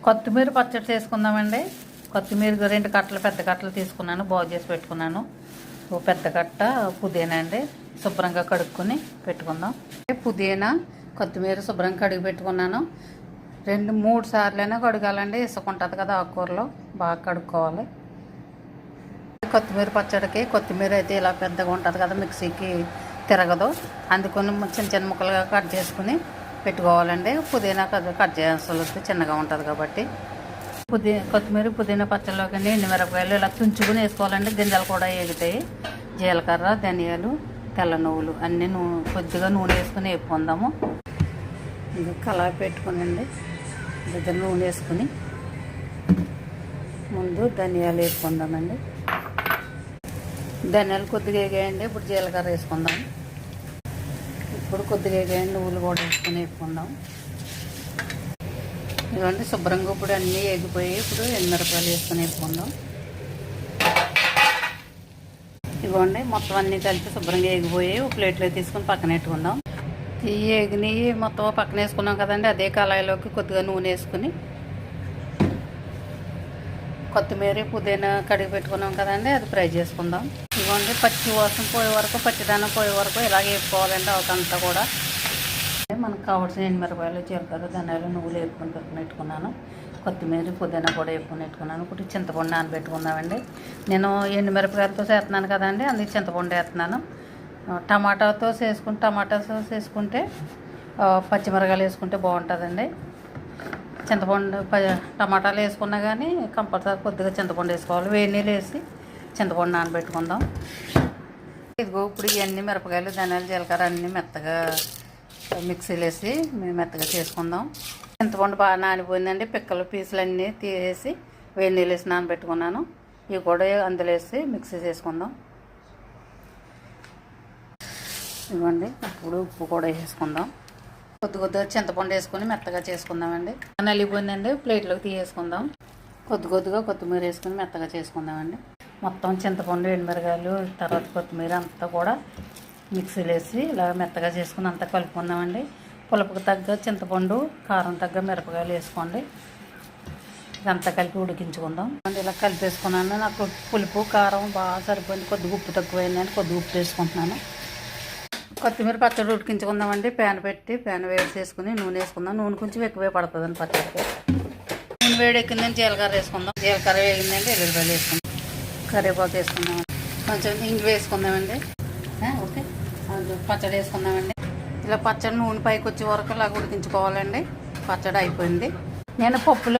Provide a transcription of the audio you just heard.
కొత్తిమీర పచ్చడి చేసుకుందామండి. కొత్తిమీర 2 కట్టలు పెద్ద కట్టలు తీసుకున్నాను, బాగు చేసి పెట్టుకున్నాను. ఓ పెద్ద కట్ట పుదీనా అండి, శుభ్రంగా కడుక్కొని పెట్టుకుందాం. పుదీనా కొత్తిమీర శుభ్రంగా కడిగి పెట్టుకున్నాను. 2-3 సార్లైనా కడగాలండి, ఇసుక ఉంటుంది కదా ఆకుకూరలో, బాగా కడుక్కోవాలి. కొత్తిమీర పచ్చడికి కొత్తిమీర అయితే ఇలా పెద్దగా ఉంటుంది కదా, మిక్సీకి తిరగదు, అందుకని చిన్న చిన్న ముక్కలుగా కట్ చేసుకుని పెట్టుకోవాలండి. పుదీనా కట్ చేయాల్సి చిన్నగా ఉంటుంది కాబట్టి. కొత్తిమీర పుదీనా పచ్చడిలోకి ఎండుమిరపకాయలు ఇలా తుంచుకుని వేసుకోవాలండి, గింజలు కూడా ఎగుతాయి. జీలకర్ర, ధనియాలు, తెల్ల నువ్వులు అన్నీ కొద్దిగా నూనె వేసుకుని వేపుకుందాము. ఇది కళాయి పెట్టుకునండి, దగ్గర నూనె వేసుకుని ముందు ధనియాలు వేసుకుందామండి. ధనియాలు కొద్దిగా వేగాయండి, ఇప్పుడు జీలకర్ర వేసుకుందాం. ఇప్పుడు కొద్దిగా వేగాయండి, నువ్వులు కూడా వేసుకుని వేపుకుందాం. ఇదిగోండి శుభ్రంగా ఇప్పుడు అన్నీ ఎగిపోయి ఇప్పుడు ఎండుమిరపకాయలు వేసుకుని వేపుకుందాం. ఇదిగోండి మొత్తం అన్నీ కలిపి శుభ్రంగా ఎగిపోయి ప్లేట్లో తీసుకుని పక్కన పెట్టుకుందాం. ఈ ఎగిని మొత్తం పక్కన వేసుకున్నాం కదండి, అదే కళాయిలోకి కొద్దిగా నూనె వేసుకుని కొత్తిమీర పుదీనా కడిగి పెట్టుకున్నాం కదండి, అది ఫ్రై చేసుకుందాం. ఇదిగోండి పచ్చి వాసన పోయే వరకు, పచ్చిదానం పోయే వరకు ఇలాగే వేపుకోవాలండి. అవంతా కూడా మనకు కావాల్సిన ఎండుమిరపకాయలు, జీలకర్ర, ధనియాలు, నువ్వులు వేపుకొని పెట్టుకున్నాను. కొత్తిమీర పుదీనా కూడా వేపుకొని పెట్టుకున్నాను. ఇప్పుడు చింతపండు నానబెట్టుకుందామండి. నేను ఎండుమిరపకాయలతో చేస్తున్నాను కదండి, అందుకే చింతపండు వేస్తున్నాను. టమాటా సాస్ వేసుకుంటే పచ్చిమిరపకాయలు వేసుకుంటే బాగుంటుందండి. చింతపండు టమాటాలు వేసుకున్నా కానీ కంపల్సరీ కొద్దిగా చింతపండు వేసుకోవాలి. వేడి నీళ్ళు వేసి చింతపండు నానబెట్టుకుందాం. ఇదిగో ఇప్పుడు ఇవన్నీ మిరపకాయలు, ధనియాలు, జీలకర్ర అన్నీ మెత్తగా మిక్సీలో వేసి మెత్తగా చేసుకుందాం. చింతపండు బాగా నానిపోయిందండి, పిక్కలు పీసులు అన్నీ తీసేసి వేడి నీళ్ళు వేసి నానబెట్టుకున్నాను. ఇవి కూడా అందులో వేసి మిక్సీ చేసుకుందాం. ఇవ్వండి ఇప్పుడు ఉప్పు కూడా వేసుకుందాం. కొద్దిగా చింతపండు వేసుకొని మెత్తగా చేసుకుందామండి. నలిగిపోయిందండి, ప్లేట్లోకి తీసేసుకుందాం. కొద్దిగా కొత్తిమీర వేసుకొని మెత్తగా చేసుకుందామండి. మొత్తం చింతపండు, ఎండుమిరకాయలు, తర్వాత కొత్తిమీర అంతా కూడా మిక్సీలో వేసి ఇలా మెత్తగా చేసుకుని అంతా కలుపుకుందామండి. పులుపుకు తగ్గ చింతపండు, కారం తగ్గ మిరపకాయలు వేసుకోండి. ఇదంతా కలిపి ఉడికించుకుందాం. ఇలా కలిపేసుకున్నాను. నాకు పులుపు కారం బాగా సరిపోయింది, కొద్దిగా ఉప్పు తక్కువైందని కొద్దిగా ఉప్పు వేసుకుంటున్నాను. కొత్తిమీర పచ్చడి ఉడికించుకుందామండి. ప్యాన్ పెట్టి ప్యాన్ వేడి చేసుకుని నూనె వేసుకుందాం. నూనె కొంచెం ఎక్కువే పడుతుందండి పచ్చడికి. నూనె వేడి ఎక్కిందని జీలకర్ర వేసుకుందాం. జీలకర్ర వేగిందండి, ఎల్లుల్లిపాయలు వేసుకుందాం. కరివేపాకు వేసుకుందాం, కొంచెం ఇంగు వేసుకుందామండి. ఓకే, పచ్చడి వేసుకుందామండి. ఇలా పచ్చడి నూనె పైకి వచ్చే వరకు ఇలా ఉడికించుకోవాలండి. పచ్చడి అయిపోయింది. నేను పప్పులో